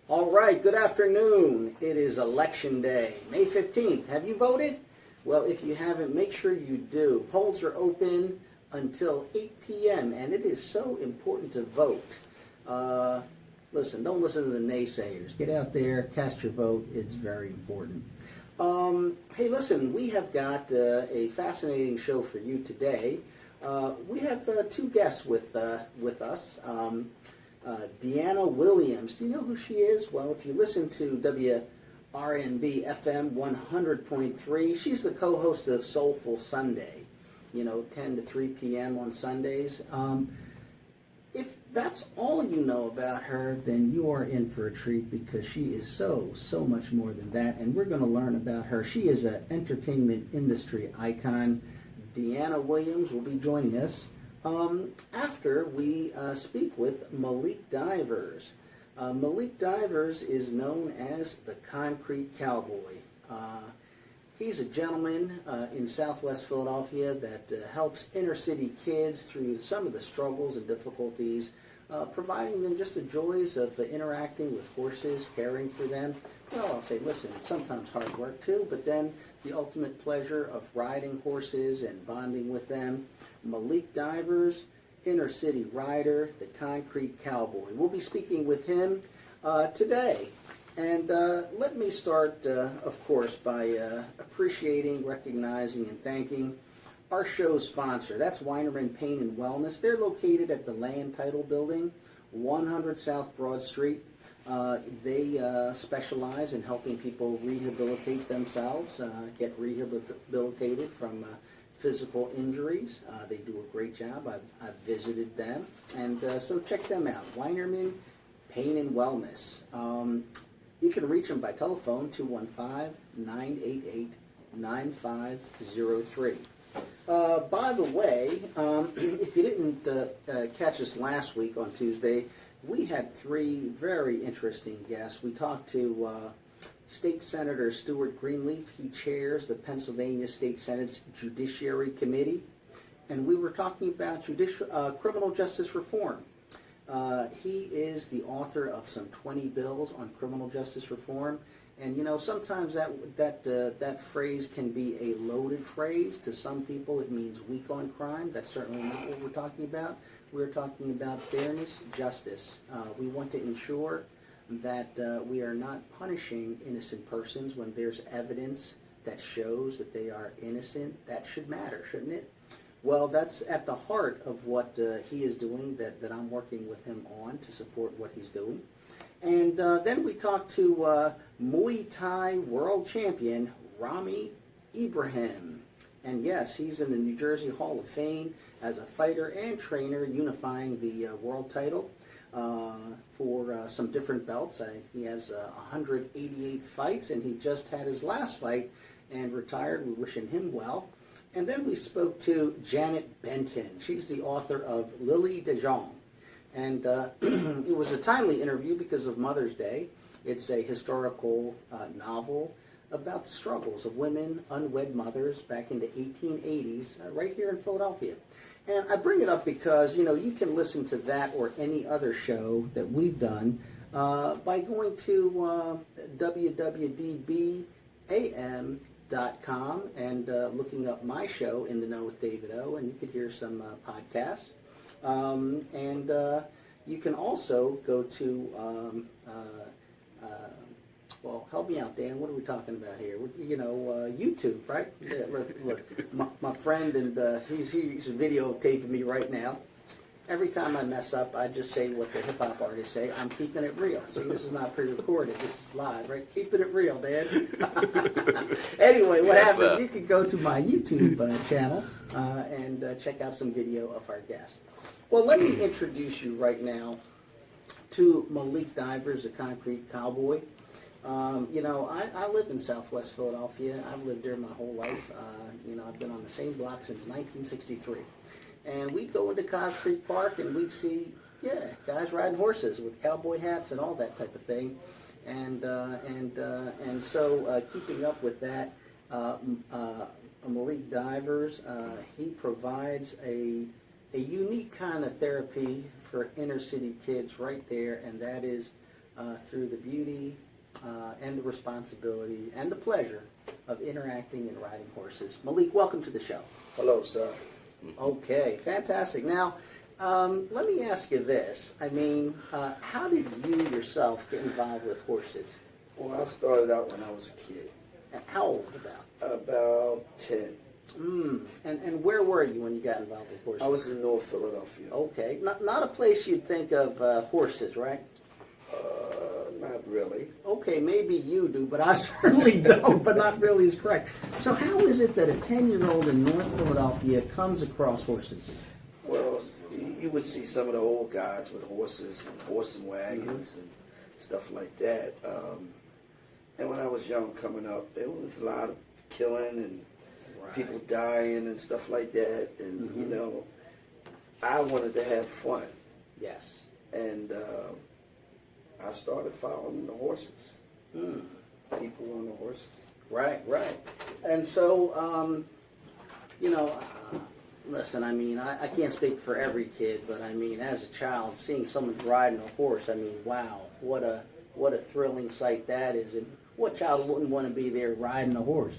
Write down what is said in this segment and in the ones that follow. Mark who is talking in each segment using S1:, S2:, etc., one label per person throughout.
S1: All right, good afternoon. It is Election Day, May 15th. Have you voted? Well, if you haven't, make sure you do. Polls are open until 8 p.m., and it is so important to vote. Listen, don't listen to the naysayers. Get out there, cast your vote. It's very important. Hey, listen, we have got a fascinating show for you today. We have two guests with us. Dyana Williams. Do you know who she is? Well, if you listen to WRNB FM 100.3, she's the co-host of Soulful Sunday, 10 to 3 p.m. on Sundays. If that's all you know about her, then you are in for a treat because she is so much more than that, and we're going to learn about her. She is an entertainment industry icon. Dyana Williams will be joining us after we speak with Malik Divers. Malik Divers is known as the Concrete Cowboy. He's a gentleman in Southwest Philadelphia that helps inner city kids through some of the struggles and difficulties, providing them just the joys of interacting with horses, caring for them. Well, I'll say, listen, it's sometimes hard work too, but then the ultimate pleasure of riding horses and bonding with them. Malik Divers, inner city rider, the Concrete Cowboy. We'll be speaking with him today. And let me start, of course, by appreciating, recognizing, and thanking our show's sponsor. That's Weinerman Pain and Wellness. They're located at the Land Title Building, 100 South Broad Street. They specialize in helping people rehabilitate themselves, get rehabilitated from physical injuries. They do a great job. I've visited them. And so check them out, Weinerman Pain and Wellness. You can reach them by telephone, 215-988-9503. By the way, if you didn't catch us last week on Tuesday, we had three very interesting guests. We talked to State Senator Stuart Greenleaf. He chairs the Pennsylvania State Senate's Judiciary Committee. And we were talking about criminal justice reform. He is the author of some 20 bills on criminal justice reform. And, sometimes that phrase can be a loaded phrase. To some people, it means weak on crime. That's certainly not what we're talking about. We're talking about fairness, justice. We want to ensure that we are not punishing innocent persons when there's evidence that shows that they are innocent. That should matter, shouldn't it? Well, that's at the heart of what he is doing, that I'm working with him on to support what he's doing. And then we talked to Muay Thai world champion Rami Ibrahim. And yes, he's in the New Jersey Hall of Fame as a fighter and trainer, unifying the world title for some different belts. He has 188 fights, and he just had his last fight and retired. We're wishing him well. And then we spoke to Janet Benton. She's the author of Lily de Jong. And it was a timely interview because of Mother's Day. It's a historical novel about the struggles of women, unwed mothers back in the 1880s, right here in Philadelphia. And I bring it up because, you can listen to that or any other show that we've done by going to www.dbam.com and looking up my show, In the Know with David O, and you could hear some podcasts. And you can also go to, well, help me out, Dan. What are we talking about here? YouTube, right? Yeah, look, my friend, and he's videotaping me right now. Every time I mess up, I just say what the hip-hop artists say. I'm keeping it real. See, this is not pre-recorded. This is live, right? Keeping it real, Dan. Anyway, what happens, you can go to my YouTube channel and check out some video of our guests. Well, let me introduce you right now to Malik Divers, the Concrete Cowboy. I live in Southwest Philadelphia. I've lived there my whole life. I've been on the same block since 1963. And we'd go into Concrete Park and we'd see, guys riding horses with cowboy hats and all that type of thing. And so keeping up with that, Malik Divers, he provides a unique kind of therapy for inner city kids right there, and that is through the beauty and the responsibility and the pleasure of interacting and riding horses. Malik, welcome to the show.
S2: Hello, sir.
S1: Okay, fantastic. Now, let me ask you this. I mean, how did you yourself get involved with horses?
S2: Well, I started out when I was a kid.
S1: And how old about?
S2: About 10.
S1: And where were you when you got involved with horses?
S2: I was in North Philadelphia.
S1: Okay, not a place you'd think of horses, right?
S2: Not really.
S1: Okay, maybe you do, but I certainly don't, but not really is correct. So how is it that a 10-year-old in North Philadelphia comes across horses?
S2: Well, you would see some of the old guys with horses and horse and wagons and stuff like that. And when I was young coming up, there was a lot of killing and people dying and stuff like that. And, you know, I wanted to have fun.
S1: Yes.
S2: And I started following the horses. People on the horses.
S1: Right. And so, you know, listen, I mean, I can't speak for every kid, but I mean, as a child, seeing someone riding a horse, I mean, wow, what a thrilling sight that is. And what child wouldn't want to be there riding a horse?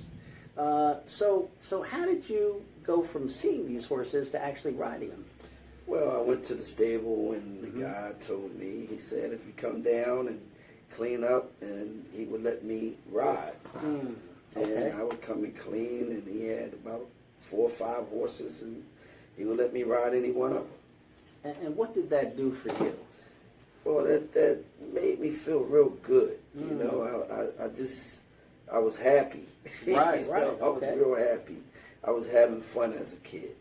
S1: So how did you go from seeing these horses to actually riding them?
S2: Well, I went to the stable and the guy told me, he said, if you come down and clean up, and he would let me ride. And I would come and clean, and he had about 4 or 5 horses, and he would let me ride any one of them.
S1: And what did that do for you?
S2: Well, that made me feel real good. You know, I was happy.
S1: Right,
S2: You
S1: right.
S2: know, I was real happy. I was having fun as a kid.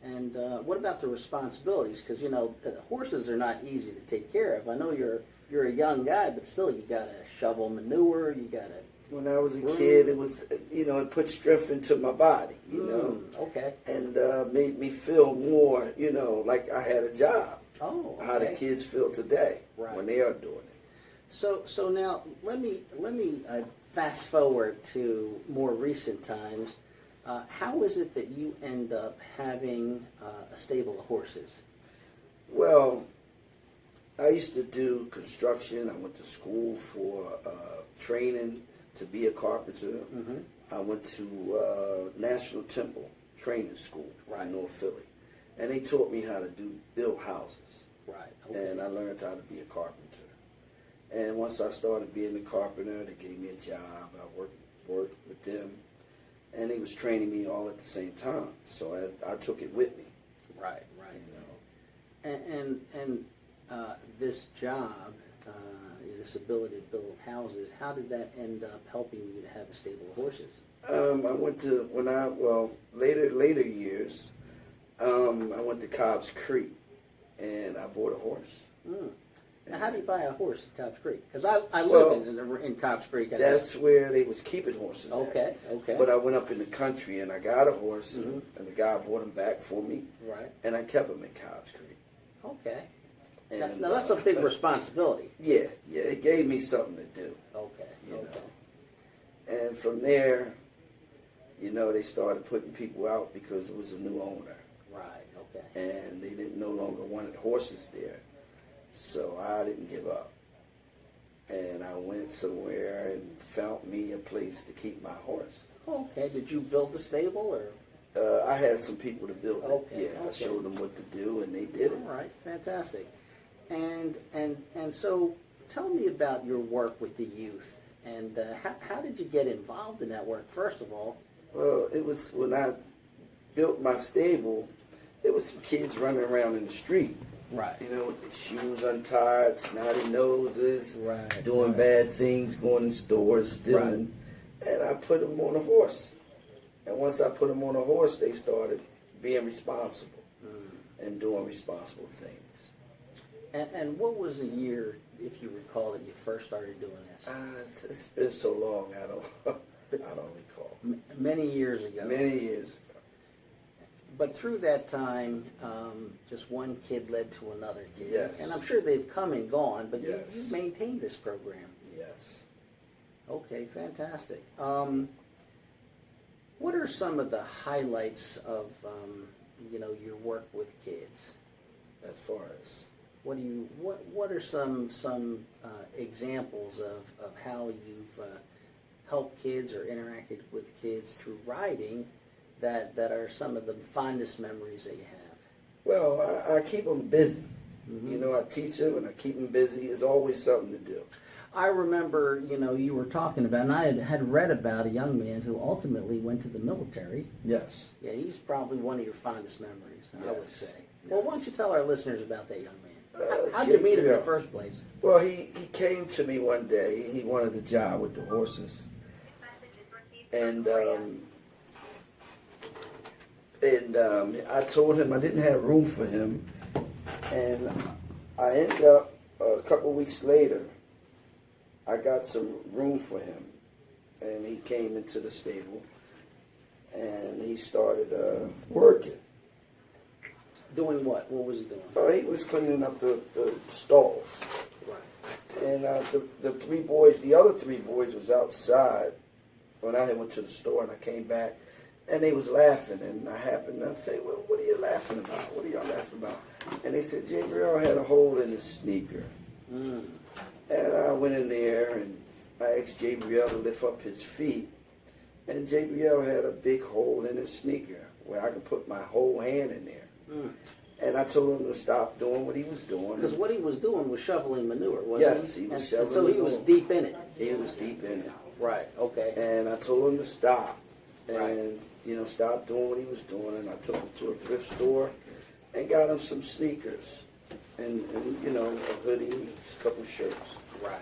S1: And what about the responsibilities? Because, you know, horses are not easy to take care of. I know you're a young guy, but still you got to shovel manure, you got to...
S2: When I was a kid, it was, you know, it put strength into my body, you know.
S1: Okay.
S2: And made me feel more, you know, like I had a job.
S1: Oh, okay.
S2: How the kids feel today when they are doing it.
S1: So now let me fast forward to more recent times. How is it that you end up having a stable of horses?
S2: Well, I used to do construction. I went to school for training to be a carpenter. I went to National Temple Training School in North Philly. And they taught me how to build houses.
S1: Right. Okay.
S2: And I learned how to be a carpenter. And once I started being a carpenter, they gave me a job. I worked with them. And they was training me all at the same time. So I took it with me.
S1: Right.
S2: You know.
S1: And this job, this ability to build houses, how did that end up helping you to have a stable of horses?
S2: I went to, later years, I went to Cobb's Creek and I bought a horse.
S1: Now, how do you buy a horse in Cobb's Creek? Because I live in Cobb's Creek.
S2: That's where they was keeping horses.
S1: Okay.
S2: But I went up in the country and I got a horse, and the guy bought him back for me.
S1: Right.
S2: And I kept him in Cobb's Creek.
S1: Okay.
S2: And,
S1: now that's a big responsibility.
S2: Yeah, it gave me something to do.
S1: Okay.
S2: You know. And from there, you know, they started putting people out because it was a new owner.
S1: Right. Okay.
S2: And they no longer wanted horses there. So I didn't give up. And I went somewhere and found me a place to keep my horse.
S1: Okay. Did you build the stable or?
S2: I had some people to build it.
S1: Okay.
S2: Yeah, I showed them what to do, and they did it.
S1: All right. Fantastic. And so tell me about your work with the youth. And how did you get involved in that work, first of all?
S2: Well, it was when I built my stable, there was some kids running around in the street.
S1: Right.
S2: You know, with their shoes untied, snotty noses,
S1: right,
S2: doing bad things, going in stores, stealing. Right. And I put them on a horse. And once I put them on a horse, they started being responsible and doing responsible things.
S1: And what was the year, if you recall, that you first started doing this?
S2: It's been so long, I don't recall.
S1: Many years ago.
S2: Many years ago.
S1: But through that time, just one kid led to another kid.
S2: Yes.
S1: And I'm sure they've come and gone, but
S2: yes.
S1: you've maintained this program.
S2: Yes.
S1: Okay, fantastic. What are some of the highlights of, your work with kids?
S2: As far as?
S1: What are some examples of how you've helped kids or interacted with kids through riding that are some of the fondest memories that you have?
S2: Well, I keep them busy.
S1: Mm-hmm.
S2: You know, I teach them and I keep them busy. There's always something to do.
S1: I remember, you were talking about, and I had read about a young man who ultimately went to the military.
S2: Yes.
S1: Yeah, he's probably one of your fondest memories, I would say.
S2: Yes.
S1: Well, why don't you tell our listeners about that young man? How did you meet him in the first place?
S2: Well, he came to me one day. He wanted a job with the horses. And I told him I didn't have room for him. And I ended up, a couple weeks later, I got some room for him. And he came into the stable. And he started working.
S1: Doing what? What was he doing?
S2: He was cleaning up the stalls.
S1: Right.
S2: And the three boys, the other three boys was outside when I went to the store, and I came back, and they was laughing, and I happened to say, well, what are you laughing about? What are y'all laughing about? And they said, Gabriel had a hole in his sneaker.
S1: Mm.
S2: And I went in there, and I asked Gabriel to lift up his feet, and Gabriel had a big hole in his sneaker where I could put my whole hand in there.
S1: Mm.
S2: And I told him to stop doing what he was doing.
S1: Because what he was doing was shoveling manure, wasn't he?
S2: Yes, he was
S1: and
S2: shoveling
S1: so he
S2: manure.
S1: was deep in it.
S2: He was deep in it.
S1: Right, okay.
S2: And I told him to stop. And,
S1: Right.
S2: stop doing what he was doing. And I took him to a thrift store and got him some sneakers. And a hoodie, a couple shirts.
S1: Right.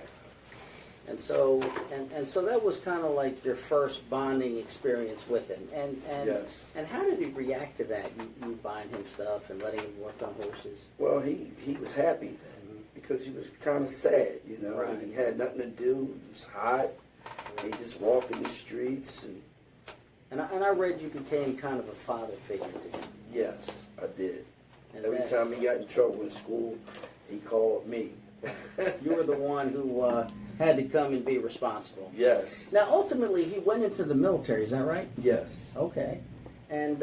S1: And so that was kind of like your first bonding experience with him. And
S2: Yes.
S1: And how did he react to that? You buying him stuff and letting him work on horses?
S2: Well, he was happy then because he was kind of sad,
S1: Right.
S2: He had nothing to do. It was hot. He just walked in the streets.
S1: And I read you became kind of a father figure to him.
S2: Yes, I did.
S1: And
S2: Every
S1: that-
S2: time he got in trouble in school, he called me.
S1: You were the one who had to come and be responsible.
S2: Yes.
S1: Now, ultimately, he went into the military. Is that right?
S2: Yes.
S1: Okay. And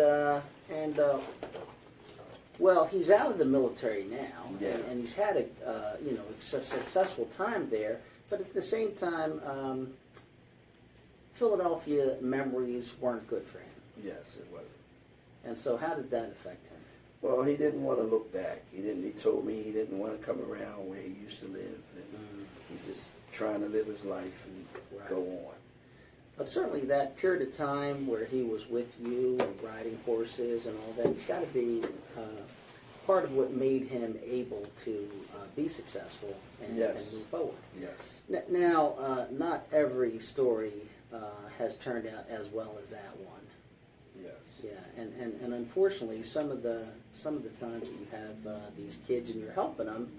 S1: well, he's out of the military now,
S2: Yeah.
S1: and he's had a successful time there. But at the same time, Philadelphia memories weren't good for him.
S2: Yes, it wasn't.
S1: And so, how did that affect him?
S2: Well, he didn't want to look back. He told me he didn't want to come around where he used to live. And he just trying to live his life and
S1: Right.
S2: go on.
S1: But certainly that period of time where he was with you and riding horses and all that, it's got to be part of what made him able to be successful and
S2: Yes.
S1: move forward.
S2: Yes.
S1: Now, not every story has turned out as well as that one.
S2: Yes.
S1: Yeah, and unfortunately, some of the times that you have these kids and you're helping them,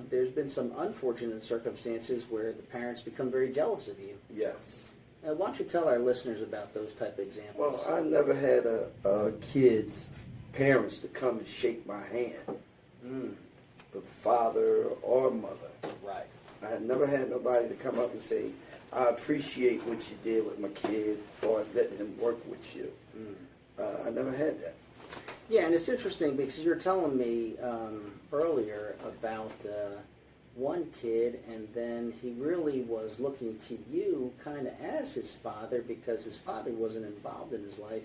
S1: there's been some unfortunate circumstances where the parents become very jealous of you.
S2: Yes.
S1: Why don't you tell our listeners about those type of examples?
S2: Well, I never had a kid's parents to come and shake my hand, the father or mother.
S1: Right.
S2: I had never had nobody to come up and say, I appreciate what you did with my kid as far as letting him work with you. I never had that.
S1: Yeah, and it's interesting because you were telling me earlier about one kid, and then he really was looking to you kind of as his father because his father wasn't involved in his life.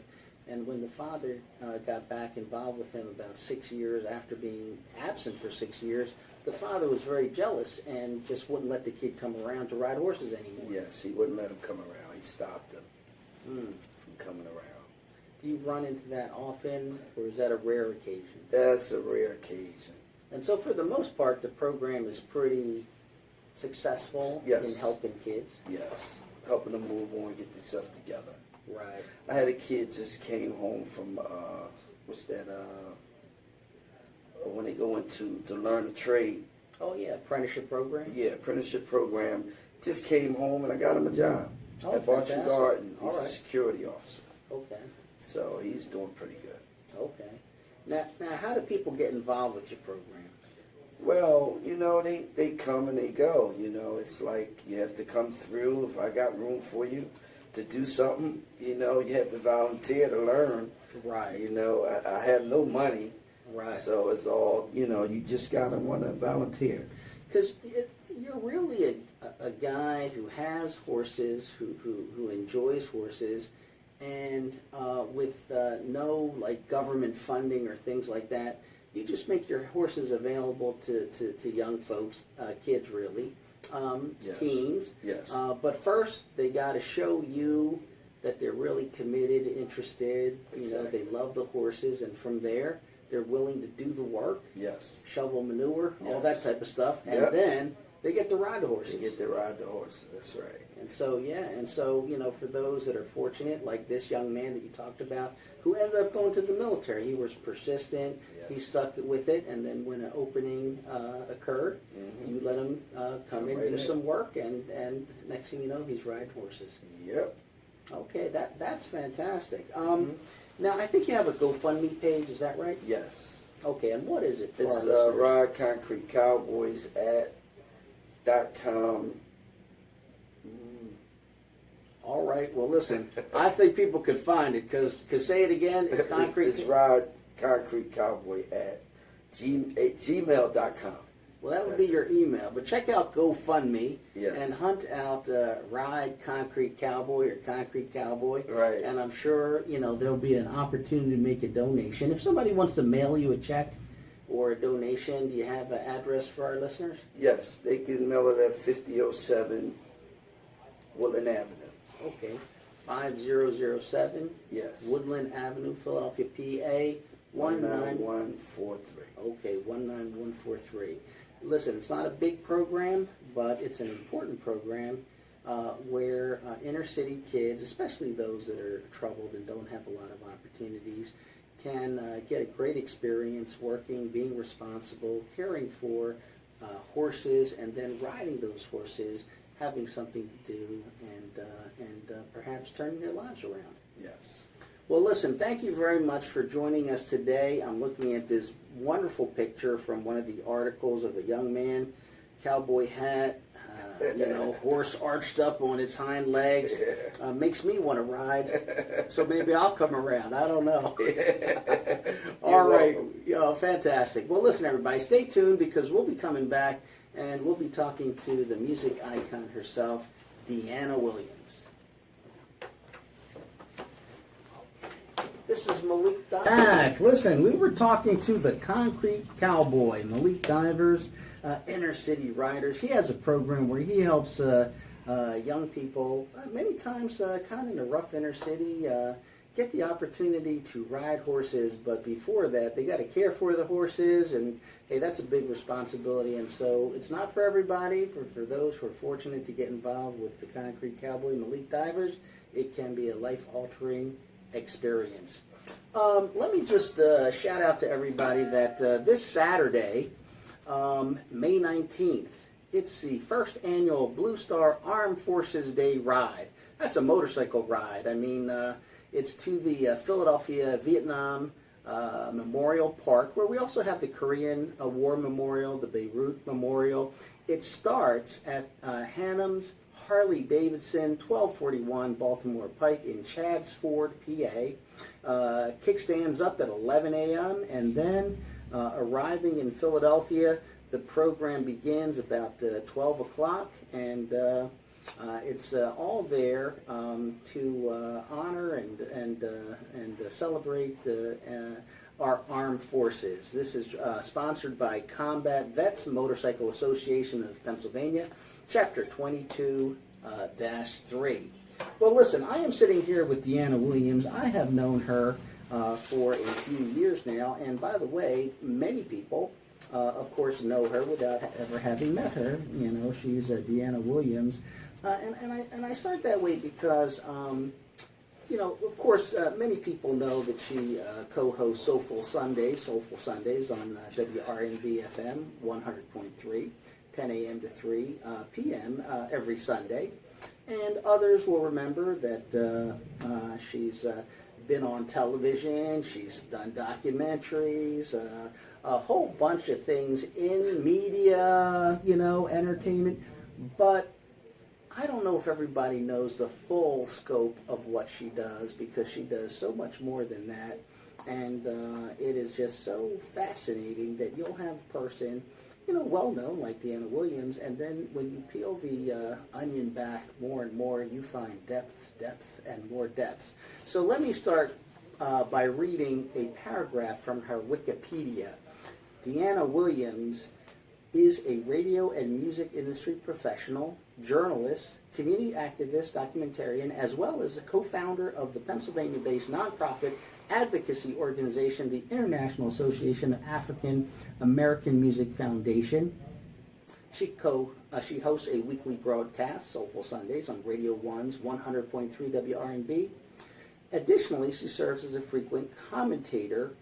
S1: And when the father got back involved with him about 6 years after being absent for 6 years, the father was very jealous and just wouldn't let the kid come around to ride horses anymore.
S2: Yes, he wouldn't let him come around. He stopped him from coming around.
S1: Do you run into that often, or is that a rare occasion?
S2: That's a rare occasion.
S1: And so for the most part, the program is pretty successful
S2: Yes.
S1: in helping kids.
S2: Yes, helping them move on, get themselves together.
S1: Right.
S2: I had a kid just came home from when they go into to learn a trade.
S1: Oh yeah, apprenticeship program.
S2: Yeah, apprenticeship program. Just came home and I got him a job
S1: Oh,
S2: at Bartram
S1: fantastic.
S2: Garden. He's
S1: All right.
S2: a security officer,
S1: Okay.
S2: so he's doing pretty good.
S1: Okay. Now, how do people get involved with your program?
S2: Well, they come and they go. It's like you have to come through. If I got room for you to do something, you have to volunteer to learn.
S1: Right.
S2: I have no money.
S1: Right.
S2: So it's all, you just gotta want to volunteer.
S1: Because you're really a guy who has horses, who enjoys horses, and with no like government funding or things like that, you just make your horses available to young folks, kids really,
S2: Yes.
S1: teens.
S2: Yes.
S1: But first, they got to show you that they're really committed, interested.
S2: Exactly.
S1: They love the horses, and from there, they're willing to do the work,
S2: Yes.
S1: shovel manure, all
S2: Yes.
S1: that type of stuff, and
S2: Yep.
S1: then they get to ride the horses.
S2: They get to ride the horse. That's right.
S1: And so, for those that are fortunate, like this young man that you talked about, who ended up going to the military, he was persistent, he
S2: Yes.
S1: stuck with it, and then when an opening occurred,
S2: Mhm.
S1: you let him come
S2: Come
S1: in,
S2: right
S1: do
S2: in.
S1: some work, and next thing you know, he's riding horses.
S2: Yep.
S1: Okay, that's fantastic.
S2: Mhm.
S1: Now, I think you have a GoFundMe page, is that right?
S2: Yes.
S1: Okay, and what is it for our
S2: It's
S1: listeners?
S2: Ride Concrete Cowboys at .com.
S1: All right, well, listen, I think people could find it, because say it again, concrete.
S2: It's Ride Concrete Cowboy at gmail.com.
S1: Well, that would be your email, but check out GoFundMe
S2: Yes.
S1: and hunt out Ride Concrete Cowboy or Concrete Cowboy.
S2: Right.
S1: And I'm sure, there'll be an opportunity to make a donation. If somebody wants to mail you a check or a donation, do you have an address for our listeners?
S2: Yes, they can mail it at 5007 Woodland Avenue.
S1: Okay, 5007
S2: Yes.
S1: Woodland Avenue, Philadelphia, PA,
S2: 19143.
S1: Okay, 19143. Listen, it's not a big program, but it's an important program where inner city kids, especially those that are troubled and don't have a lot of opportunities, can get a great experience working, being responsible, caring for horses, and then riding those horses, having something to do, and perhaps turning their lives around.
S2: Yes.
S1: Well, listen, thank you very much for joining us today. I'm looking at this wonderful picture from one of the articles of a young man, cowboy hat, horse arched up on its hind legs. Makes me want to ride, so maybe I'll come around. I don't know. All right. Fantastic. Well, listen, everybody, stay tuned, because we'll be coming back, and we'll be talking to the music icon herself, Dyana Williams. This is Malik Divers. Back. Listen, we were talking to the Concrete Cowboy, Malik Divers, inner city riders. He has a program where he helps young people, many times kind of in the rough inner city, get the opportunity to ride horses. But before that, they got to care for the horses, and hey, that's a big responsibility. And so it's not for everybody. For those who are fortunate to get involved with the Concrete Cowboy, Malik Divers, it can be a life-altering experience. Let me just shout out to everybody that this Saturday, May 19th, it's the first annual Blue Star Armed Forces Day ride. That's a motorcycle ride. I mean, it's to the Philadelphia Vietnam Memorial Park, where we also have the Korean War Memorial, the Beirut Memorial. It starts at Hannum's Harley-Davidson, 1241 Baltimore Pike in Chadds Ford, PA. Kickstands up at 11 a.m. and then arriving in Philadelphia, the program begins about 12 o'clock, and it's all there to honor and celebrate our armed forces. This is sponsored by Combat Vets Motorcycle Association of Pennsylvania, Chapter 22-3. Well, listen, I am sitting here with Dyana Williams. I have known her for a few years now, and by the way, many people, of course, know her without ever having met her. She's Dyana Williams, and I start that way because, of course, many people know that she co-hosts Soulful Sundays on WRNB-FM 100.3. 10 a.m. to 3 p.m. Every Sunday. And others will remember that she's been on television, she's done documentaries, a whole bunch of things in media, entertainment. But I don't know if everybody knows the full scope of what she does, because she does so much more than that. And it is just so fascinating that you'll have a person, well known like Dyana Williams, and then when you peel the onion back more and more, you find depth, and more depth. So let me start by reading a paragraph from her Wikipedia. Dyana Williams is a radio and music industry professional, journalist, community activist, documentarian, as well as a co-founder of the Pennsylvania-based nonprofit advocacy organization, the International Association of African American Music Foundation. She hosts a weekly broadcast, Soulful Sundays, on Radio 1's 100.3 WRNB. Additionally, she serves as a frequent commentator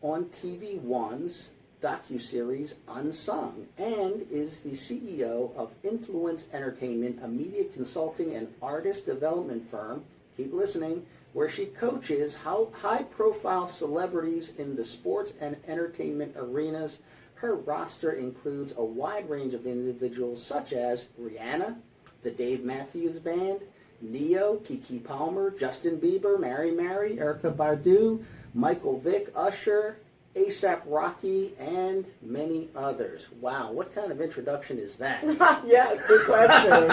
S1: on TV One's docuseries Unsung, and is the CEO of Influence Entertainment, a media consulting and artist development firm, keep listening, where she coaches high-profile celebrities in the sports and entertainment arenas. Her roster includes a wide range of individuals such as Rihanna, the Dave Matthews Band, Neo, Keke Palmer, Justin Bieber, Mary, Erykah Badu, Michael Vick, Usher, A$AP Rocky, and many others. Wow, what kind of introduction is that?
S3: Yes, good question.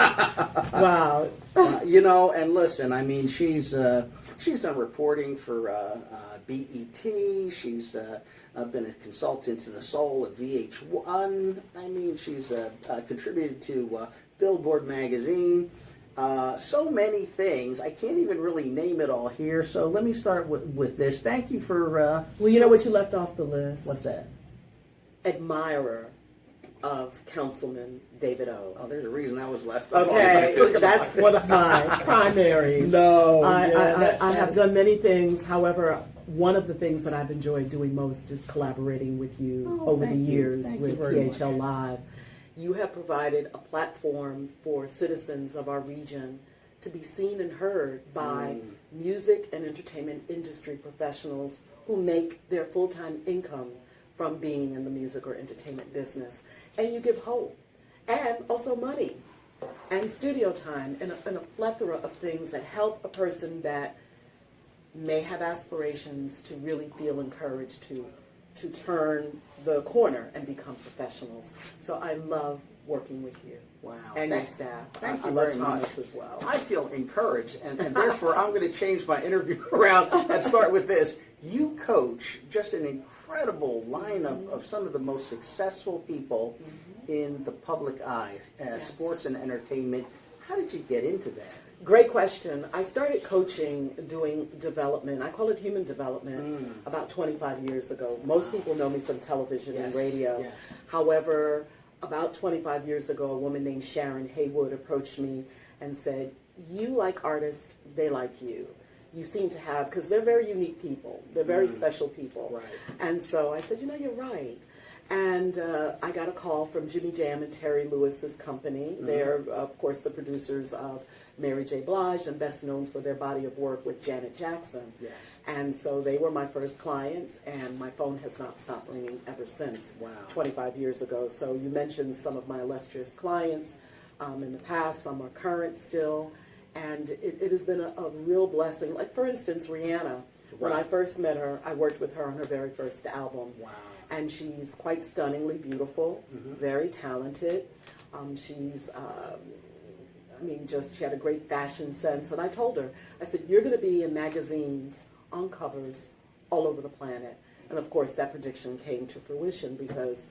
S3: Wow.
S1: And listen, I mean, she's done reporting for BET. She's been a consultant to the Soul of VH1. I mean, she's contributed to Billboard magazine. So many things. I can't even really name it all here. So let me start with this. Thank you for...
S3: Well, you know what you left off the list?
S1: What's that?
S3: Admirer of Councilman David O.
S1: Oh, there's a reason that was left off.
S3: Okay, that's one of my primaries.
S1: No.
S3: I have done many things. However, one of the things that I've enjoyed doing most is collaborating with you over the years with PHL Live. You have provided a platform for citizens of our region to be seen and heard by music and entertainment industry professionals who make their full-time income from being in the music or entertainment business. And you give hope and also money and studio time and a plethora of things that help a person that may have aspirations to really feel encouraged to turn the corner and become professionals. So I love working with you.
S1: Wow.
S3: And your staff.
S1: Thank
S3: I
S1: you
S3: love
S1: very
S3: Thomas
S1: much.
S3: as well.
S1: I feel encouraged, and therefore I'm going to change my interview around and start with this. You coach just an incredible lineup of some of the most successful people in the public eye, sports and entertainment. How did you get into that?
S3: Great question. I started coaching, doing development. I call it human development about 25 years ago. Most people know me from television and radio.
S1: Yes.
S3: However, about 25 years ago, a woman named Sharon Haywood approached me and said, you like artists, they like you. You seem to have, because they're very unique people. They're very special people.
S1: Right.
S3: And so I said, you're right. And I got a call from Jimmy Jam and Terry Lewis's company. They're, of course, the producers of Mary J. Blige and best known for their body of work with Janet Jackson.
S1: Yes.
S3: And so they were my first clients, and my phone has not stopped ringing ever since.
S1: Wow.
S3: 25 years ago. So you mentioned some of my illustrious clients in the past. Some are current still. And it has been a real blessing. Like, for instance, Rihanna. When I first met her, I worked with her on her very first album.
S1: Wow.
S3: And she's quite stunningly beautiful, very talented. She's, she had a great fashion sense. And I told her, I said, you're going to be in magazines, on covers, all over the planet. And of course, that prediction came to fruition because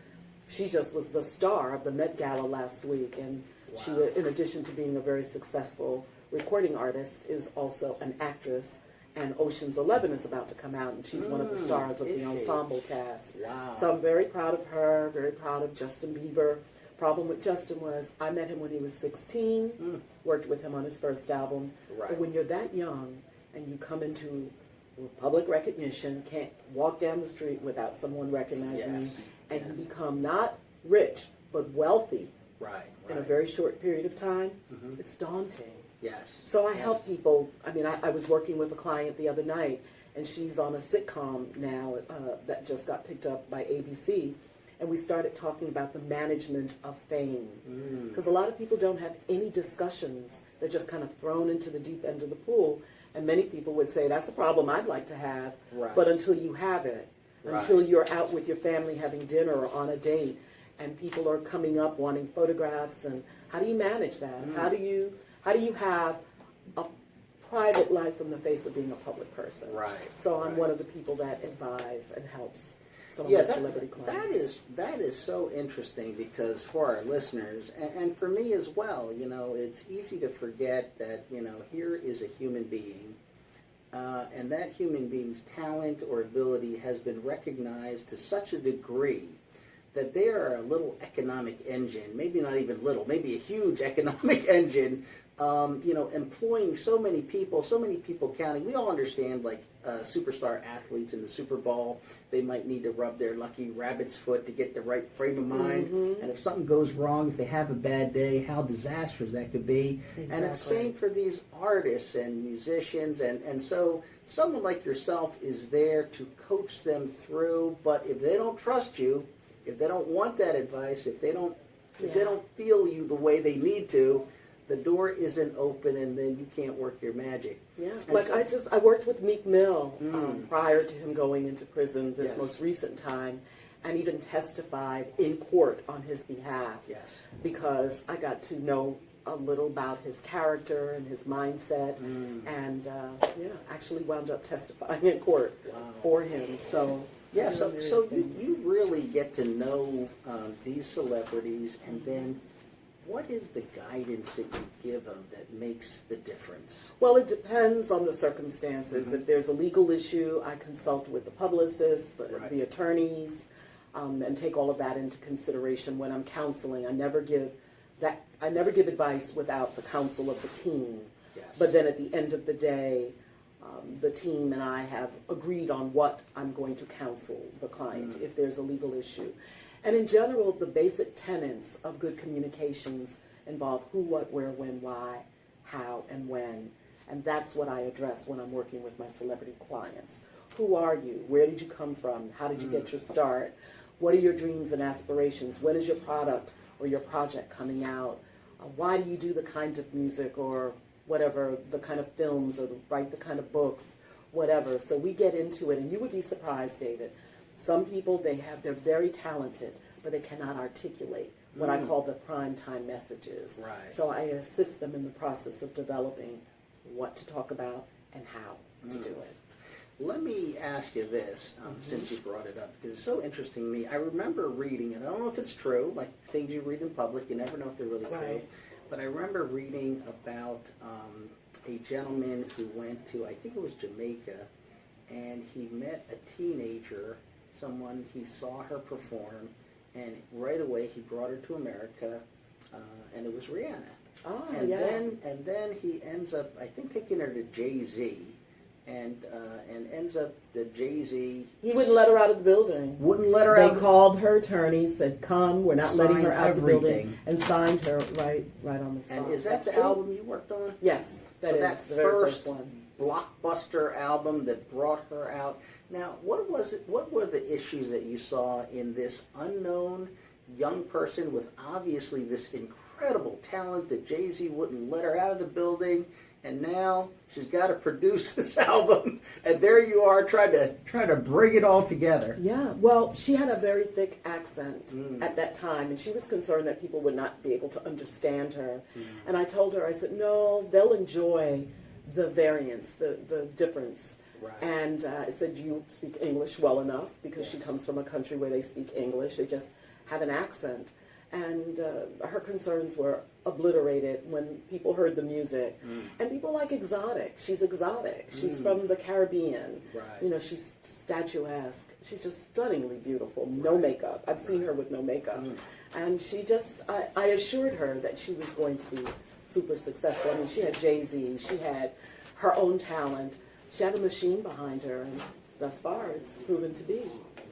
S3: she just was the star of the Met Gala last week. And she, in addition to being a very successful recording artist, is also an actress. And Ocean's 11 is about to come out, and she's one of the stars of the ensemble cast.
S1: Wow.
S3: So I'm very proud of her, very proud of Justin Bieber. Problem with Justin was I met him when he was 16, worked with him on his first album.
S1: Right.
S3: But when you're that young and you come into public recognition, can't walk down the street without someone recognizing you, and you become not rich, but wealthy in a very short period of time, it's daunting.
S1: Yes.
S3: So I help people. I mean, I was working with a client the other night, and she's on a sitcom now that just got picked up by ABC, and we started talking about the management of fame. Because a lot of people don't have any discussions. They're just kind of thrown into the deep end of the pool, And many people would say, that's a problem I'd like to have.
S1: Right.
S3: But until you have it,
S1: Right.
S3: until you're out with your family having dinner or on a date, and people are coming up wanting photographs, and how do you manage that? How do you have a private life in the face of being a public person?
S1: Right.
S3: So I'm
S1: Right.
S3: one of the people that advise and helps some
S1: Yeah,
S3: of my celebrity clients.
S1: that is so interesting, because for our listeners and for me as well, it's easy to forget that here is a human being, and that human being's talent or ability has been recognized to such a degree that they are a little economic engine, maybe not even little, maybe a huge economic engine, employing so many people counting. We all understand, like, superstar athletes in the Super Bowl, they might need to rub their lucky rabbit's foot to get the right frame of mind.
S3: Mm-hmm.
S1: And if something goes wrong, if they have a bad day, how disastrous that could be.
S3: Exactly.
S1: And it's same for these artists and musicians. And so someone like yourself is there to coach them through. But if they don't trust you, if they don't want that advice, if they don't feel you the way they need to, the door isn't open, and then you can't work your magic.
S3: Yeah,
S1: And
S3: like
S1: so-
S3: I worked with Meek Mill prior to him going into prison this
S1: Yes.
S3: most recent time, and even testified in court on his behalf.
S1: Yes.
S3: Because I got to know a little about his character and his mindset, and actually wound up testifying in court for him. So
S1: Yeah,
S3: I know
S1: so
S3: there are
S1: you
S3: things.
S1: really get to know these celebrities, and then what is the guidance that you give them that makes the difference?
S3: Well, it depends on the circumstances. If there's a legal issue, I consult with the publicists,
S1: Right.
S3: the attorneys, and take all of that into consideration when I'm counseling. I never give advice without the counsel of the team.
S1: Yes.
S3: But then at the end of the day, the team and I have agreed on what I'm going to counsel the client if there's a legal issue. And in general, the basic tenets of good communications involve who, what, where, when, why, how, and when. And that's what I address when I'm working with my celebrity clients. Who are you? Where did you come from? How did you get your start? What are your dreams and aspirations? When is your product or your project coming out? Why do you do the kind of music or whatever, the kind of films, or write the kind of books, whatever. So we get into it, and you would be surprised, David. Some people, they're very talented, but they cannot articulate what I call the prime time messages.
S1: Right.
S3: So I assist them in the process of developing what to talk about and how to do it.
S1: Let me ask you this, since you brought it up, because it's so interesting to me. I remember reading, and I don't know if it's true, like things you read in public, you never know if they're really true.
S3: Right.
S1: But I remember reading about a gentleman who went to, I think it was Jamaica, and he met a teenager, someone, he saw her perform, and right away he brought her to America, and it was Rihanna.
S3: Oh,
S1: And
S3: yeah.
S1: then he ends up, I think, taking her to Jay-Z, and ends up the Jay-Z.
S3: He wouldn't let her out of the building.
S1: Wouldn't let her
S3: They
S1: out.
S3: called her attorney, said, come, we're not letting her
S1: Signed
S3: out of the building,
S1: everything.
S3: and signed her right on the spot.
S1: And is that
S3: That's
S1: the
S3: true.
S1: album you worked on?
S3: Yes, that
S1: So
S3: is
S1: that
S3: the very
S1: first
S3: first one.
S1: blockbuster album that brought her out. Now, what was it? What were the issues that you saw in this unknown young person with obviously this incredible talent that Jay-Z wouldn't let her out of the building, and now she's got to produce this album, and there you are trying to bring it all together.
S3: Yeah, well, she had a very thick accent at that time, and she was concerned that people would not be able to understand her. And I told her, I said, no, they'll enjoy the variance, the difference.
S1: Right.
S3: And I said, you speak English well enough, because she comes from a country where they speak English. They just have an accent. And her concerns were obliterated when people heard the music. And people like exotic. She's exotic. She's from the Caribbean.
S1: Right.
S3: You know, she's statuesque. She's just stunningly beautiful. No makeup. I've seen her with no makeup. And she just, I assured her that she was going to be super successful. I mean, she had Jay-Z. She had her own talent. She had a machine behind her. And thus far, it's proven to be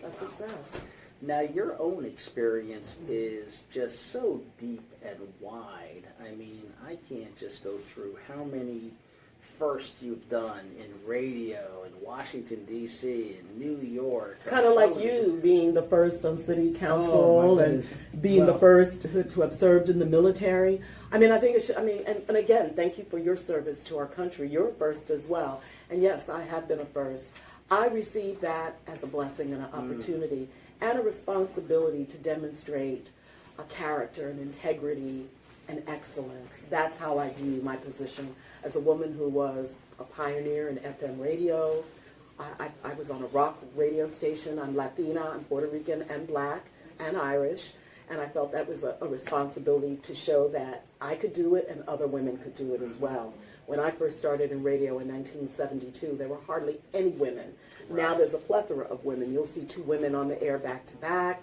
S3: a success.
S1: Now, your own experience is just so deep and wide. I mean, I can't just go through how many first you've done in radio in Washington, D.C., in New York.
S3: Kind of like you being the first on city council and being the first to have served in the military. I mean, I think it should, and again, thank you for your service to our country. You're a first as well. And yes, I have been a first. I received that as a blessing and an opportunity and a responsibility to demonstrate a character and integrity and excellence. That's how I view my position as a woman who was a pioneer in FM radio. I was on a rock radio station. I'm Latina, I'm Puerto Rican and Black and Irish, and I felt that was a responsibility to show that I could do it and other women could do it as well. When I first started in radio in 1972, there were hardly any women. Right. Now there's a plethora of women. You'll see 2 women on the air back to back.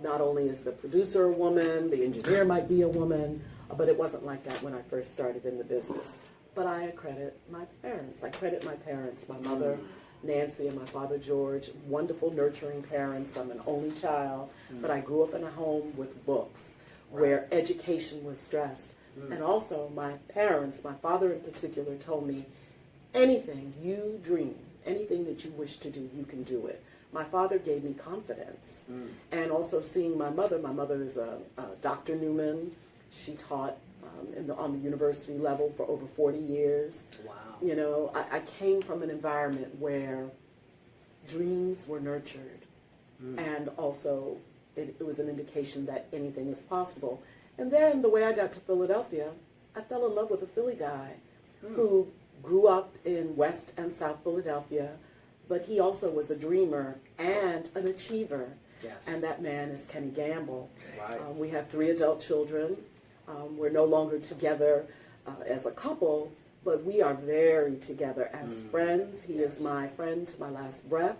S3: Not only is the producer a woman, the engineer might be a woman, but it wasn't like that when I first started in the business. But I credit my parents. I credit my parents, my mother, Nancy, and my father, George. Wonderful, nurturing parents. I'm an only child, but I grew up in a home with books where education was stressed. And also my parents, my father in particular, told me, anything you dream, anything that you wish to do, you can do it. My father gave me confidence. And also seeing my mother is a Dr. Newman. She taught on the university level for over 40 years.
S1: Wow.
S3: You know, I came from an environment where dreams were nurtured. And also it was an indication that anything is possible. And then the way I got to Philadelphia, I fell in love with a Philly guy who grew up in West and South Philadelphia, but he also was a dreamer and an achiever.
S1: Yes.
S3: And that man is Kenny Gamble.
S1: Right.
S3: We have 3 adult children. We're no longer together as a couple, but we are very together as friends. He is my friend to my last breath.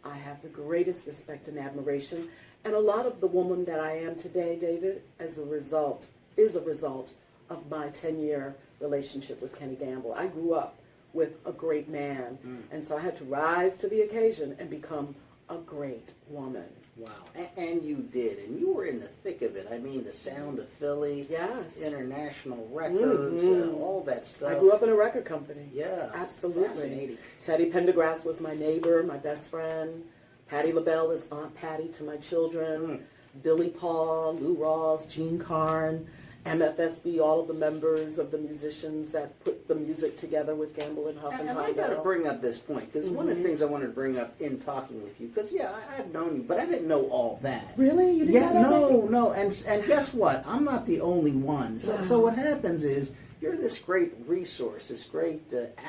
S3: I have the greatest respect and admiration. And a lot of the woman that I am today, David, is a result of my 10-year relationship with Kenny Gamble. I grew up with a great man, and so I had to rise to the occasion and become a great woman.
S1: Wow. And you did, and you were in the thick of it. I mean, the sound of Philly,
S3: yes,
S1: international records, all that stuff.
S3: I grew up in a record company.
S1: Yeah,
S3: absolutely.
S1: Fascinating.
S3: Teddy Pendergrass was my neighbor, my best friend. Patti LaBelle is Aunt Patty to my children. Billy Paul, Lou Rawls, Gene Carn, MFSB, all of the members of the musicians that put the music together with Gamble and Huff and
S1: I got to bring up this point, because one of the things I wanted to bring up in talking with you, because, I've known you, but I didn't know all that.
S3: Really? You didn't know that?
S1: No, and guess what? I'm not the only one. So what happens is, you're this great resource, this great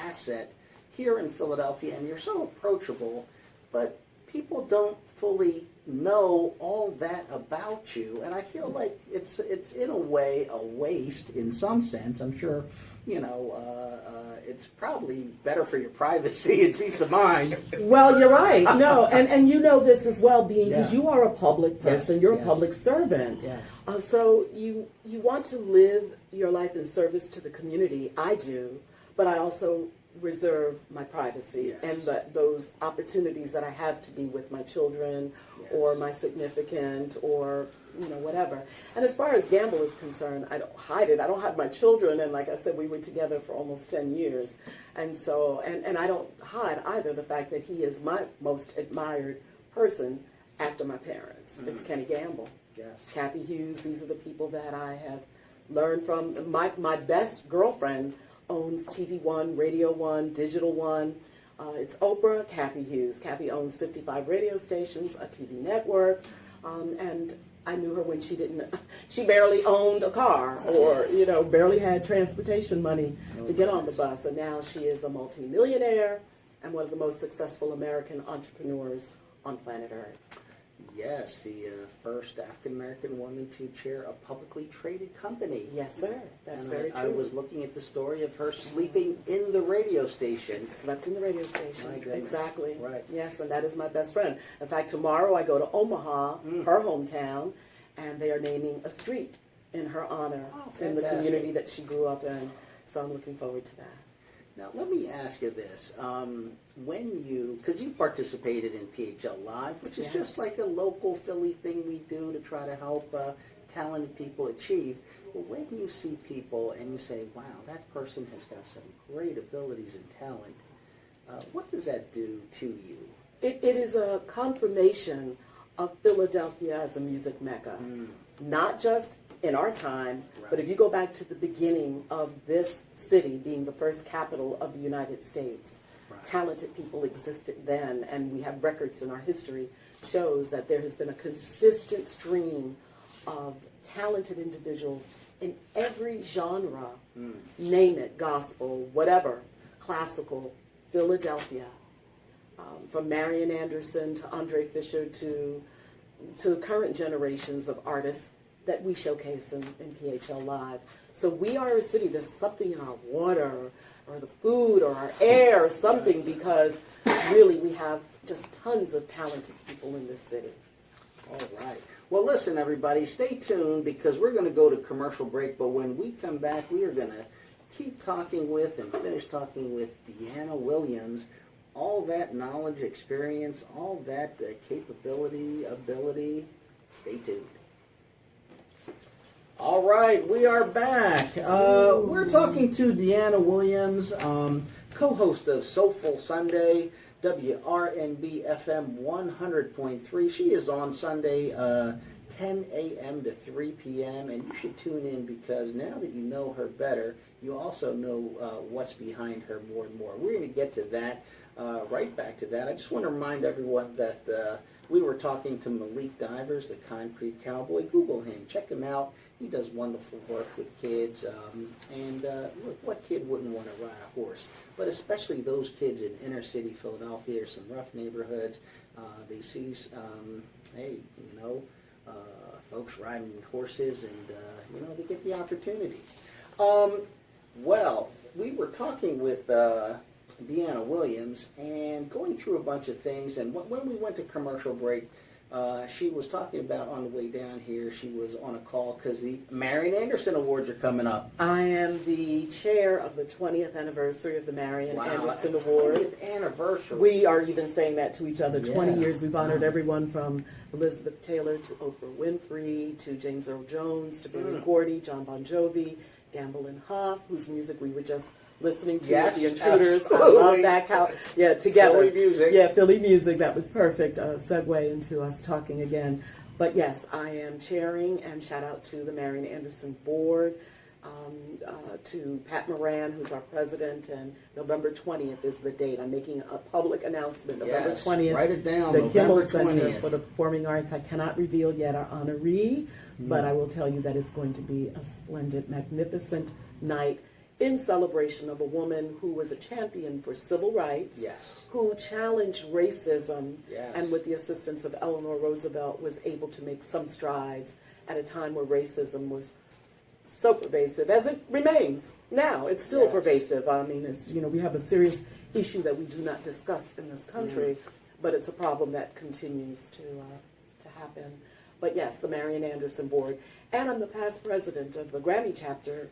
S1: asset here in Philadelphia, and you're so approachable, but people don't fully know all that about you, and I feel like it's in a way a waste in some sense. I'm sure, it's probably better for your privacy and peace of mind.
S3: Well, you're right. No, and you know this as well, being because you are a public person, you're a public servant.
S1: Yes.
S3: So you want to live your life in service to the community. I do, but I also reserve my privacy and those opportunities that I have to be with my children or my significant or whatever. And as far as Gamble is concerned, I don't hide it. I don't hide my children, and like I said, we were together for almost 10 years. And so, and I don't hide either the fact that he is my most admired person after my parents. It's Kenny Gamble.
S1: Yes.
S3: Kathy Hughes, these are the people that I have learned from. My best girlfriend owns TV1, Radio 1, Digital 1. It's Oprah, Kathy Hughes. Kathy owns 55 radio stations, a TV network, and I knew her when she barely owned a car or, barely had transportation money to get on the bus. And now she is a multimillionaire and one of the most successful American entrepreneurs on planet Earth.
S1: Yes, the first African-American woman to chair a publicly traded company.
S3: Yes, sir. That's
S1: and
S3: very true.
S1: I was looking at the story of her sleeping in the radio station.
S3: Slept in the radio station. Exactly.
S1: Right.
S3: Yes, and that is my best friend. In fact, tomorrow I go to Omaha, her hometown, and they are naming a street in her honor in the community that she grew up in. So I'm looking forward to that.
S1: Now, let me ask you this. Because you participated in PHL Live, which is just like a local Philly thing we do to try to help talented people achieve. But when you see people and you say, wow, that person has got some great abilities and talent, what does that do to you?
S3: It is a confirmation of Philadelphia as a music mecca. Not just in our time, but if you go back to the beginning of this city being the first capital of the United States, talented people existed then, and we have records in our history shows that there has been a consistent stream of talented individuals in every genre, name it, gospel, whatever, classical, Philadelphia, from Marian Anderson to Andre Fisher to current generations of artists that we showcase in PHL Live. So we are a city, there's something in our water or the food or our air or something, because really we have just tons of talented people in this city.
S1: All right. Well, listen, everybody, stay tuned because we're going to go to commercial break. But when we come back, we are going to keep talking with and finish talking with Dyana Williams. All that knowledge, experience, all that capability, ability. Stay tuned. All right, we are back. We're talking to Dyana Williams, co-host of Soulful Sunday, WRNB FM 100.3. She is on Sunday, 10 a.m. to 3 p.m., and you should tune in because now that you know her better, you also know what's behind her more and more. We're going to get to that, right back to that. I just want to remind everyone that we were talking to Malik Divers, the Concrete Cowboy. Google him. Check him out. He does wonderful work with kids. Look, what kid wouldn't want to ride a horse? But especially those kids in inner city Philadelphia or some rough neighborhoods. They see, folks riding horses and, they get the opportunity. Well, we were talking with Dyana Williams and going through a bunch of things. And when we went to commercial break, she was talking about on the way down here, she was on a call because the Marian Anderson Awards are coming up.
S3: I am the chair of the 20th anniversary of the Marian Anderson Award.
S1: 20th anniversary.
S3: We are even saying that to each other. 20
S1: Yeah.
S3: years. We've honored everyone from Elizabeth Taylor to Oprah Winfrey to James Earl Jones to Berry Gordy, John Bon Jovi, Gamble and Huff, whose music we were just listening to with the Intruders.
S1: Absolutely.
S3: I love that. Together.
S1: Philly music.
S3: Yeah, Philly music. That was perfect. Segue into us talking again. But yes, I am chairing, and shout out to the Marian Anderson Board, to Pat Moran, who's our president, and November 20th is the date. I'm making a public announcement. November 20th.
S1: Write it down.
S3: The Kimmel
S1: November
S3: Center
S1: 20th.
S3: for the Performing Arts. I cannot reveal yet our honoree, but I will tell you that it's going to be a splendid, magnificent night in celebration of a woman who was a champion for civil rights, who challenged racism, and with the assistance of Eleanor Roosevelt was able to make some strides at a time where racism was so pervasive, as it remains now. It's still pervasive. I mean, we have a serious issue that we do not discuss in this country, but it's a problem that continues to happen. But yes, the Marian Anderson Board. And I'm the past president of the Grammy chapter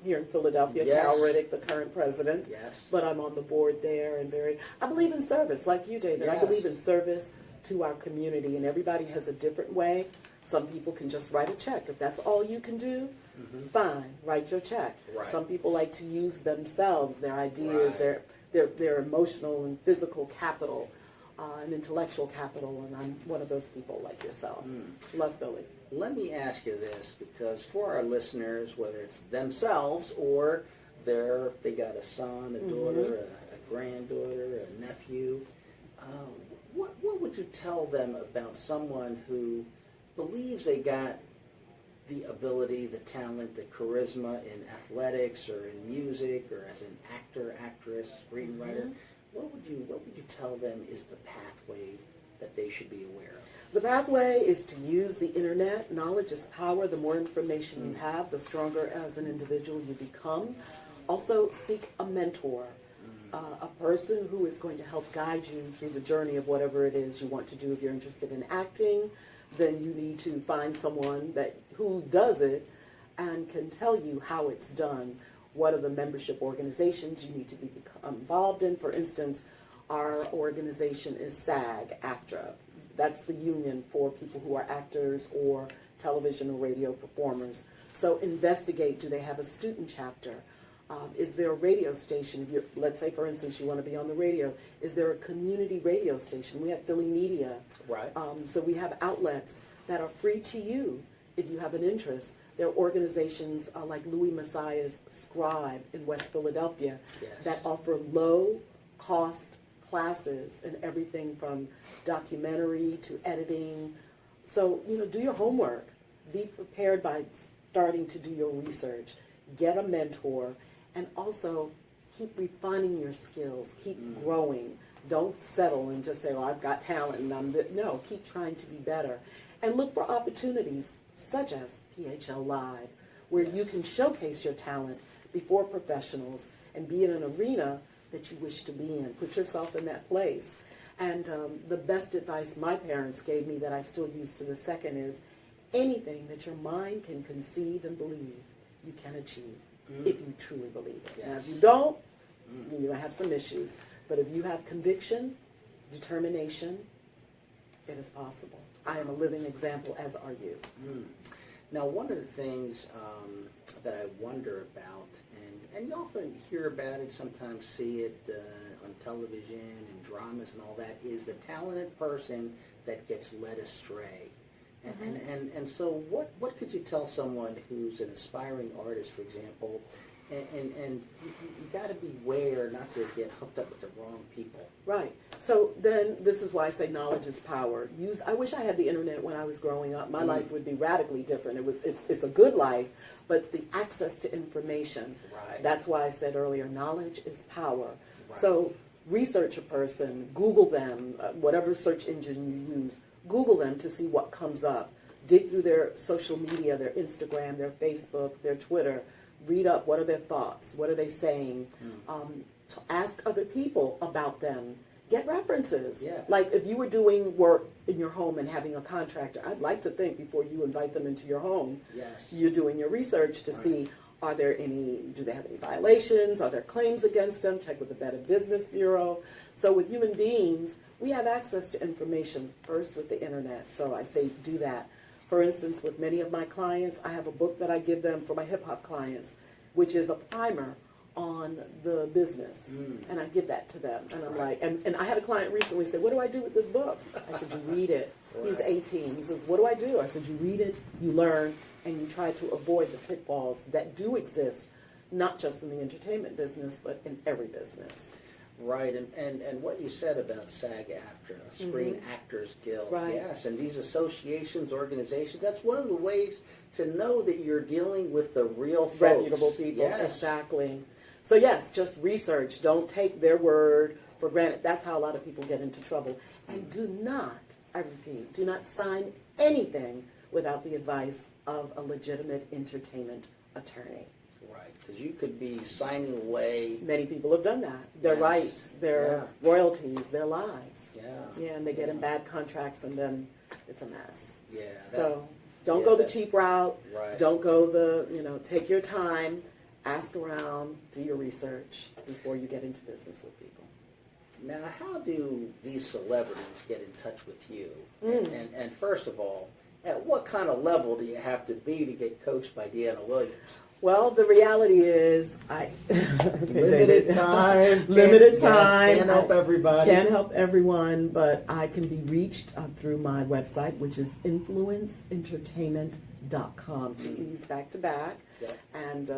S3: here in Philadelphia. Cal Riddick, the current president. But I'm on the board there and I believe in service, like you, David. I believe in service to our community, and everybody has a different way. Some people can just write a check. If that's all you can do, fine, write your check. Some people like to use themselves, their ideas, their emotional and physical capital. And intellectual capital, and I'm one of those people like yourself. Love Philly.
S1: Let me ask you this, because for our listeners, whether it's themselves or they got a son, a daughter, a granddaughter, a nephew, what would you tell them about someone who believes they got the ability, the talent, the charisma in athletics or in music or as an actor, actress, screenwriter? What would you tell them is the pathway that they should be aware of?
S3: The pathway is to use the internet. Knowledge is power. The more information you have, the stronger as an individual you become. Also, seek a mentor, a person who is going to help guide you through the journey of whatever it is you want to do. If you're interested in acting, then you need to find someone who does it and can tell you how it's done. What are the membership organizations you need to be involved in? For instance, our organization is SAG-AFTRA. That's the union for people who are actors or television or radio performers. So investigate, do they have a student chapter? Is there a radio station? If you're, let's say, for instance, you want to be on the radio. Is there a community radio station? We have Philly Media.
S1: Right.
S3: So we have outlets that are free to you if you have an interest. There are organizations like Louis Messiah's Scribe in West Philadelphia that offer low-cost classes in everything from documentary to editing. So, do your homework. Be prepared by starting to do your research. Get a mentor. And also, keep refining your skills. Keep growing. Don't settle and just say, well, I've got talent and I'm good. No, keep trying to be better. And look for opportunities such as PHL Live, where you can showcase your talent before professionals and be in an arena that you wish to be in. Put yourself in that place. And the best advice my parents gave me that I still use to the second is, anything that your mind can conceive and believe, you can achieve if you truly believe it.
S1: Yes.
S3: Now, if you don't, you're going to have some issues. But if you have conviction, determination, it is possible. I am a living example, as are you.
S1: Now, one of the things that I wonder about, and you often hear about it, sometimes see it on television and dramas and all that, is the talented person that gets led astray. And so what could you tell someone who's an aspiring artist, for example, and you got to beware not to get hooked up with the wrong people.
S3: Right. So then this is why I say knowledge is power. I wish I had the internet when I was growing up. My life would be radically different. It's a good life, but the access to information.
S1: Right.
S3: That's why I said earlier, knowledge is power.
S1: Right.
S3: So research a person, Google them, whatever search engine you use, Google them to see what comes up. Dig through their social media, their Instagram, their Facebook, their Twitter. Read up, what are their thoughts? What are they saying? To ask other people about them. Get references.
S1: Yeah.
S3: Like if you were doing work in your home and having a contractor, I'd like to think before you invite them into your home, you're doing your research to see, do they have any violations? Are there claims against them? Check with the Better Business Bureau. So with human beings, we have access to information first with the internet. So I say do that. For instance, with many of my clients, I have a book that I give them for my hip-hop clients, which is a primer on the business. And I give that to them. And I'm like, and I had a client recently say, what do I do with this book? I said, you read it. He's 18. He says, what do I do? I said, you read it, you learn, and you try to avoid the pitfalls that do exist, not just in the entertainment business, but in every business.
S1: Right, and what you said about SAG-AFTRA, Screen Actors Guild,
S3: Right.
S1: yes, and these associations, organizations, that's one of the ways to know that you're dealing with the real folks.
S3: Reputable people,
S1: yes.
S3: Exactly. So yes, just research. Don't take their word for granted. That's how a lot of people get into trouble. And do not, I repeat, do not sign anything without the advice of a legitimate entertainment attorney.
S1: Right, because you could be signing away.
S3: Many people have done that. Their
S1: Yes.
S3: rights, their royalties, their lives.
S1: Yeah.
S3: And they get in bad contracts and then it's a mess.
S1: Yeah.
S3: So don't go the cheap route.
S1: Right.
S3: Don't go take your time, ask around, do your research before you get into business with people.
S1: Now, how do these celebrities get in touch with you? And first of all, at what kind of level do you have to be to get coached by Dyana Williams?
S3: Well, the reality is,
S1: Limited time.
S3: Limited time.
S1: Can't help everybody.
S3: Can't help everyone, but I can be reached through my website, which is influenceentertainment.com. To ease back to back.
S1: Yep.
S3: And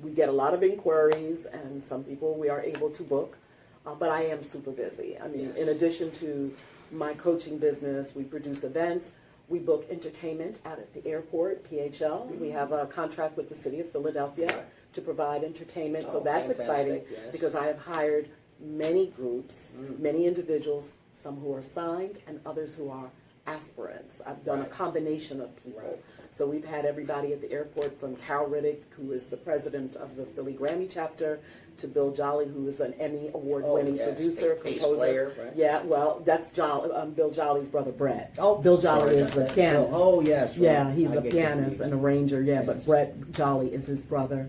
S3: we get a lot of inquiries, and some people we are able to book. But I am super busy. I mean, in addition to my coaching business, we produce events. We book entertainment out at the airport, PHL. We have a contract with the city of Philadelphia to provide entertainment. So that's exciting because I have hired many groups, many individuals, some who are signed and others who are aspirants. I've done a combination of people. So we've had everybody at the airport from Carol Riddick, who is the president of the Philly Grammy chapter, to Bill Jolly, who is an Emmy award-winning producer, composer.
S1: Player, right?
S3: Yeah, well, that's Bill Jolly's brother, Brett.
S1: Oh,
S3: Bill Jolly is the
S1: that.
S3: pianist.
S1: Oh, yes. Right.
S3: Yeah, he's
S1: I
S3: a
S1: get
S3: pianist and arranger,
S1: Yes.
S3: but Brett Jolly is his brother.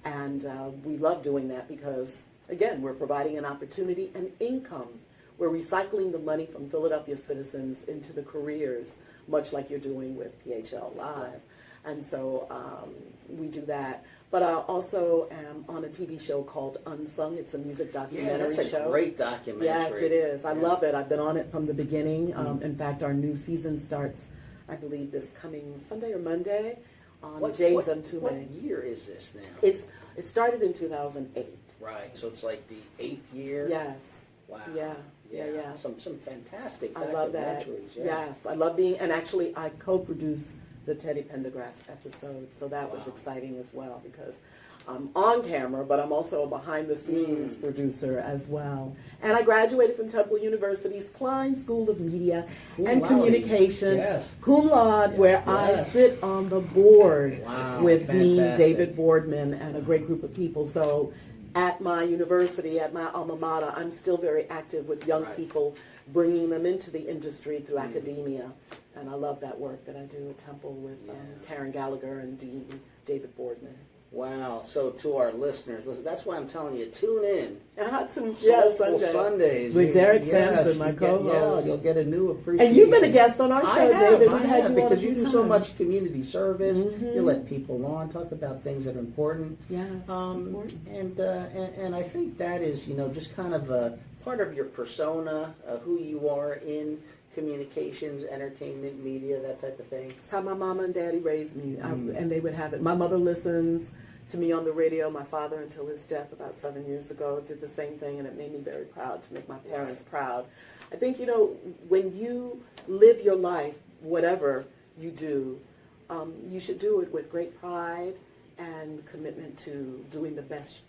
S3: And we love doing that because, again, we're providing an opportunity and income. we're recycling the money from Philadelphia citizens into the careers, much like you're doing with PHL Live. And so we do that. But I also am on a TV show called Unsung. It's a music documentary
S1: that's a
S3: show.
S1: great documentary.
S3: Yes, it is. I love it. I've been on it from the beginning. In fact, our new season starts, I believe, this coming Sunday or Monday on James M. Tume.
S1: What year is this now?
S3: It started in 2008.
S1: Right, so it's like the 8th year?
S3: Yes.
S1: Wow.
S3: Yeah.
S1: Some fantastic
S3: I love that.
S1: documentaries. Yeah.
S3: Yes, I love being, and actually I co-produced the Teddy Pendergrass episode, so that was exciting as well because I'm on camera, but I'm also a behind-the-scenes producer as well. And I graduated from Temple University's Klein School of Media and Communication, cum laude, where I sit on the board with Dean David Boardman and a great group of people. So at my university, at my alma mater, I'm still very active with young people, bringing them into the industry through academia. And I love that work that I do at Temple with Karen Gallagher and Dean David Boardman.
S1: Wow. So to our listeners, listen, that's why I'm telling you, tune in.
S3: Soulful
S1: Sundays.
S3: With Derek Sampson, my co-host.
S1: You'll get a new appreciation.
S3: And you've been a guest on our show, David.
S1: I have, because you do so much community service.
S3: Mm-hmm.
S1: You let people on, talk about things that are important.
S3: Yes.
S1: And I think that is, just kind of a part of your persona, who you are in communications, entertainment, media, that type of thing.
S3: That's how my mama and daddy raised me, and they would have it. My mother listens to me on the radio. My father, until his death about 7 years ago, did the same thing, and it made me very proud to make my parents proud. I think, when you live your life, whatever you do, you should do it with great pride and commitment to doing the best